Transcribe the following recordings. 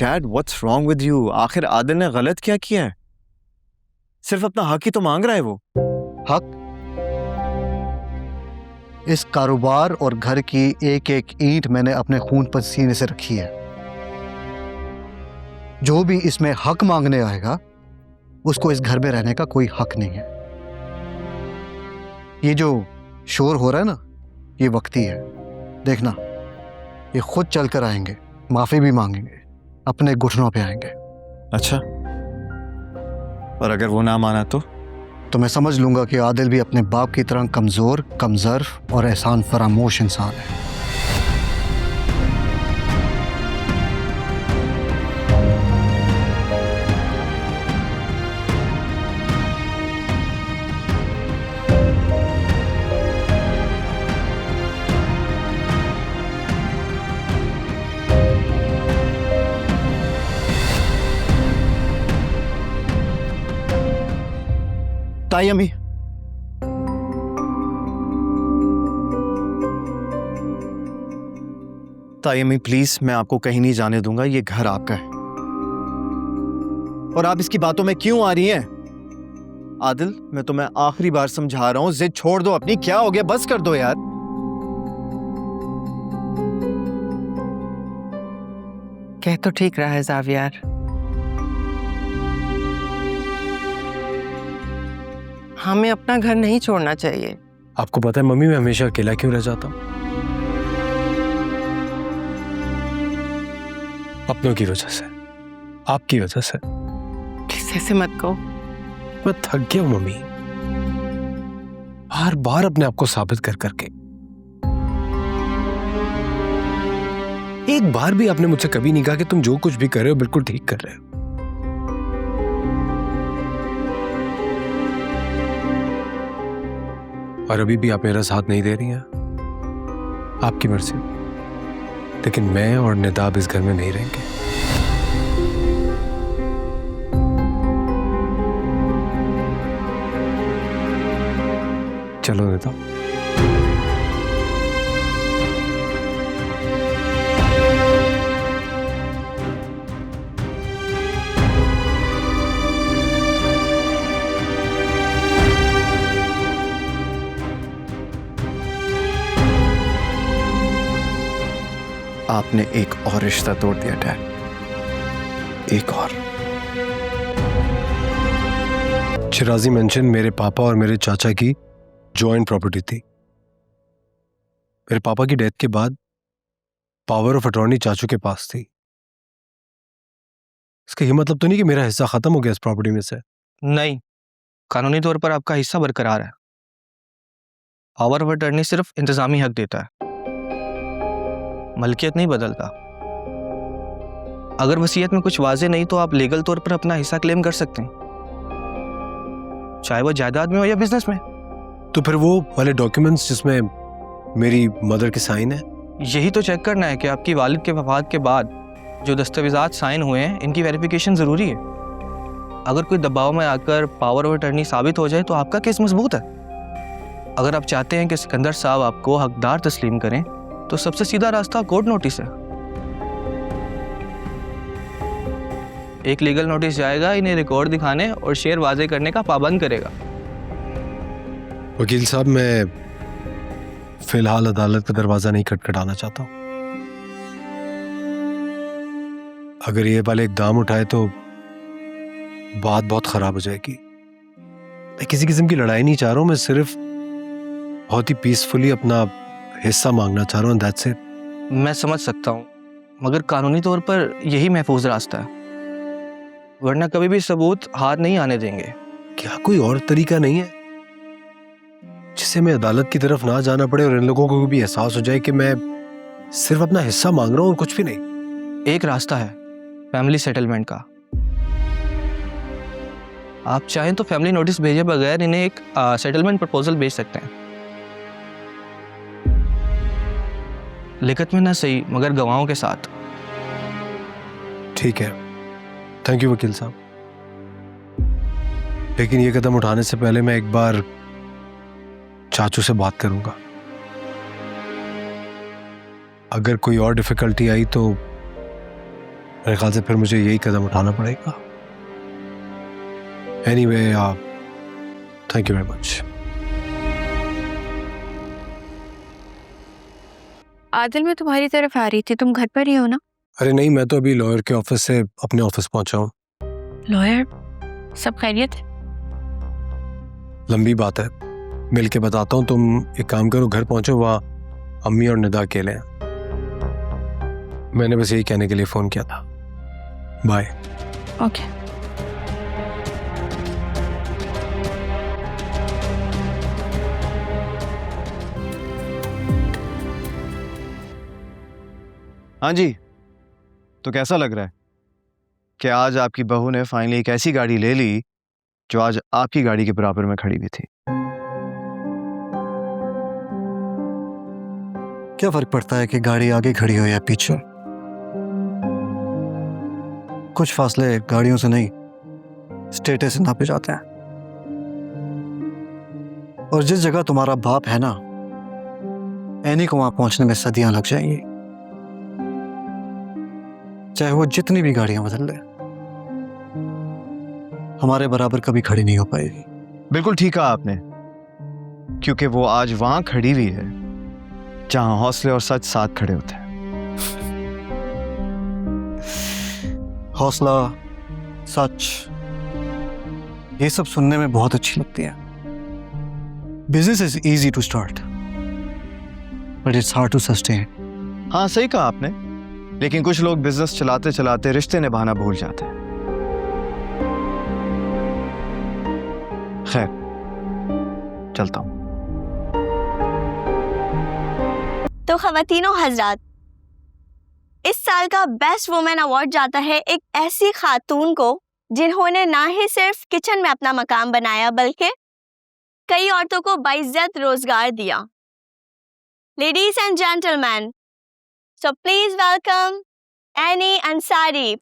Dad what's wrong with you? आखिर आदिल ने गलत क्या किया है? सिर्फ अपना हक ही तो मांग रहा है वो। हक? इस कारोबार और घर की एक एक ईंट मैंने अपने खून पसीने से रखी है। जो भी इसमें हक मांगने आएगा उसको इस घर में रहने का कोई हक नहीं है। ये जो शोर हो रहा है ना, ये वक्ती है। देखना, ये खुद चल कर आएंगे, माफी भी मांगेंगे, अपने घुटनों पे आएंगे। अच्छा, और अगर वो ना माना तो मैं समझ लूंगा कि आदिल भी अपने बाप की तरह कमजोर, कमजर्फ और एहसान फरामोश इंसान है। ताई अम्मी, ताई अम्मी प्लीज, मैं आपको कहीं नहीं जाने दूंगा। ये घर आपका है। और आप इसकी बातों में क्यों आ रही हैं? आदिल, मैं तुम्हें आखिरी बार समझा रहा हूं, जिद छोड़ दो अपनी। क्या हो गया? बस कर दो यार। कह तो ठीक रहा है ज़ावियर। हमें अपना घर नहीं छोड़ना चाहिए। आपको पता है मम्मी, मैं हमेशा अकेला क्यों रह जाता हूं? अपनों की वजह से, आपकी वजह से। किसी से मत कहो। मैं थक गया हूं मम्मी, बार बार अपने आप को साबित कर करके। एक बार भी आपने मुझसे कभी नहीं कहा कि तुम जो कुछ भी कर रहे हो बिल्कुल ठीक कर रहे हो। और अभी भी आप मेरा साथ नहीं दे रही हैं। आपकी मर्जी, लेकिन मैं और निदाब इस घर में नहीं रहेंगे। चलो निदाब। आपने एक और रिश्ता तोड़ दिया डैड, एक और। शिराजी मेंशन मेरे पापा और मेरे चाचा की जॉइंट प्रॉपर्टी थी। मेरे पापा की डेथ के बाद पावर ऑफ अटॉर्नी चाचू के पास थी। इसका ये मतलब तो नहीं कि मेरा हिस्सा खत्म हो गया इस प्रॉपर्टी में से? नहीं, कानूनी तौर पर आपका हिस्सा बरकरार है। पावर ऑफ अटॉर्नी सिर्फ इंतजामी हक देता है, मलकियत नहीं बदलता। अगर वसीयत में कुछ वाजे नहीं तो आप लीगल तौर पर अपना हिस्सा क्लेम कर सकते हैं, चाहे वो जायदाद में हो या बिजनेस में। तो फिर वो वाले डॉक्यूमेंट्स जिसमें मेरी मदर के साइन है, यही तो चेक करना है कि आपकी वालिद के वफात के बाद जो दस्तावेजात साइन हुए हैं इनकी वेरिफिकेशन ज़रूरी है। अगर कोई दबाव में आकर पावर ऑफ अटॉर्नी साबित हो जाए तो आपका केस मजबूत है। अगर आप चाहते हैं कि सिकंदर साहब आपको हकदार तस्लीम करें तो सबसे सीधा रास्ता कोर्ट नोटिस है। एक लीगल नोटिस जाएगा, इन्हें रिकॉर्ड दिखाने और शेयर वाजे करने का पाबंद करेगा। वकील साहब, मैं फिलहाल अदालत का दरवाजा नहीं खटखटाना चाहता हूं। अगर ये वाले इकदाम उठाए तो बात बहुत खराब हो जाएगी। मैं किसी किस्म की लड़ाई नहीं चाह रहा हूं, मैं सिर्फ बहुत ही पीसफुली अपना हिस्सा मांगना चाह रहा हूं, दैट्स इट। मैं समझ सकता हूं, मगर कानूनी तौर पर यही महफूज रास्ता है, वरना कभी भी सबूत हाथ नहीं आने देंगे। क्या कोई और तरीका नहीं है जिससे मैं अदालत की तरफ ना जाना पड़े और इन लोगों को भी एहसास हो जाए कि मैं सिर्फ अपना हिस्सा मांग रहा हूं और कुछ भी नहीं? एक रास्ता है फैमिली सेटलमेंट का। आप चाहें तो फैमिली नोटिस भेजे बगैर इन्हें एक सेटलमेंट प्रपोजल भेज सकते हैं। लिखत में ना सही, मगर गवाहों के साथ। ठीक है, थैंक यू वकील साहब। लेकिन ये कदम उठाने से पहले मैं एक बार चाचू से बात करूंगा। अगर कोई और डिफिकल्टी आई तो मेरे ख्याल से फिर मुझे यही कदम उठाना पड़ेगा। Anyway, thank you very much. Adil, मैं तुम्हारी तरफ आ रही थी, तुम घर पर ही हो ना? अरे नहीं, मैं तो अभी लॉयर के ऑफिस से अपने ऑफिस पहुंचा हूँ। लॉयर, सब खैरियत है? लंबी बात है, मिल के बताता हूँ। तुम एक काम करो, घर पहुंचो, वहाँ अम्मी और निदा अकेले हैं। मैंने बस यही कहने के लिए फोन किया था। बाय। ओके। हाँ जी, तो कैसा लग रहा है कि आज आपकी बहू ने फाइनली एक ऐसी गाड़ी ले ली जो आज आपकी गाड़ी के बराबर में खड़ी हुई थी? क्या फर्क पड़ता है कि गाड़ी आगे खड़ी हो या पीछे? कुछ फासले गाड़ियों से नहीं, स्टेटस से नापे जाते हैं। और जिस जगह तुम्हारा बाप है ना, एनी को वहां पहुंचने में सदियां लग जाएंगी, चाहे वो जितनी भी गाड़ियां बदल ले, हमारे बराबर कभी खड़ी नहीं हो पाएगी। बिल्कुल ठीक कहा आपने, क्योंकि वो आज वहां खड़ी हुई है जहां हौसले और सच साथ खड़े होते हैं। हौसला, सच, ये सब सुनने में बहुत अच्छी लगती है। Business is easy to start, but it's hard to sustain. हाँ, सही कहा आपने, लेकिन कुछ लोग बिजनेस चलाते चलाते रिश्ते निभाना भूल जाते हैं। खैर, चलता हूं। तो ख़वातीनो हज़रात, इस साल का बेस्ट वुमेन अवार्ड जाता है एक ऐसी खातून को जिन्होंने ना ही सिर्फ किचन में अपना मकाम बनाया बल्कि कई औरतों को बाइज्जत रोजगार दिया। Ladies and gentleman, so please welcome Annie Ansari.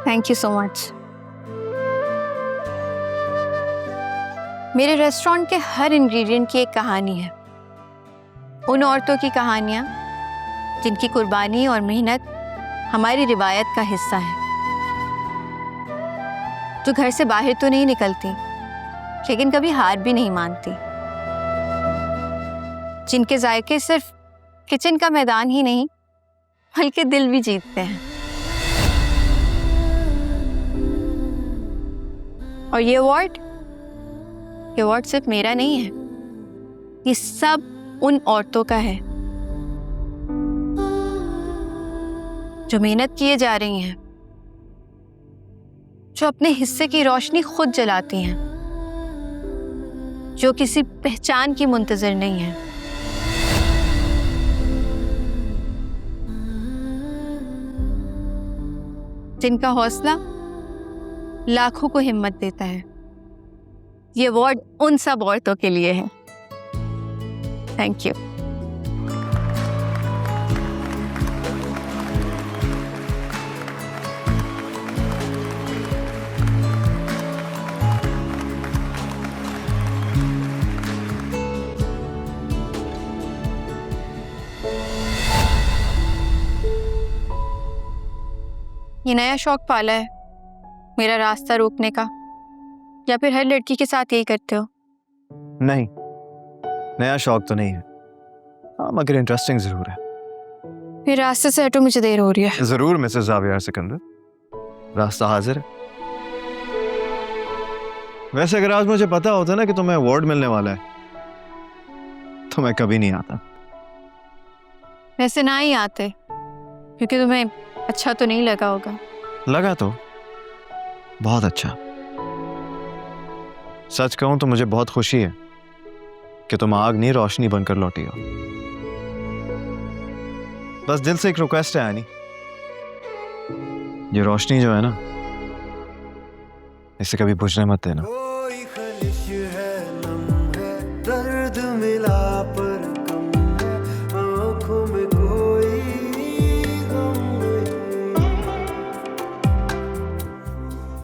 Thank you so much. मेरे रेस्टोरेंट के हर इंग्रेडिएंट की एक कहानी है। उन औरतों की कहानियाँ जिनकी कुर्बानी और मेहनत हमारी रिवायत का हिस्सा है, जो घर से बाहर तो नहीं निकलती लेकिन कभी हार भी नहीं मानती, जिनके जायके सिर्फ किचन का मैदान ही नहीं बल्कि दिल भी जीतते हैं। और ये अवार्ड सिर्फ मेरा नहीं है, ये सब उन औरतों का है जो मेहनत किए जा रही हैं, जो अपने हिस्से की रोशनी खुद जलाती हैं, जो किसी पहचान की मुंतजर नहीं है। जिनका हौसला लाखों को हिम्मत देता है। ये अवार्ड उन सब औरतों के लिए है। Thank you. ये नया शौक पाला है मेरा रास्ता रोकने का, या फिर हर लड़की के साथ यही करते हो? नहीं, नया शौक तो नहीं है, हाँ, मगर इंटरेस्टिंग जरूर है। फिर रास्ते से हटो, मुझे देर हो रही है। जरूर मिसेस ज़ावियार सिकंदर, रास्ता हाजिर है। वैसे अगर आज मुझे पता होता ना कि तुम्हें अवार्ड मिलने वाला है तो मैं कभी नहीं आता। वैसे ना ही आते, क्योंकि तुम्हें अच्छा तो नहीं लगा होगा। लगा तो बहुत अच्छा। सच कहूं तो मुझे बहुत खुशी है कि तुम आग नहीं रोशनी बनकर लौटी हो। बस दिल से एक रिक्वेस्ट है आनी, ये रोशनी जो है ना, इसे कभी बुझने मत देना।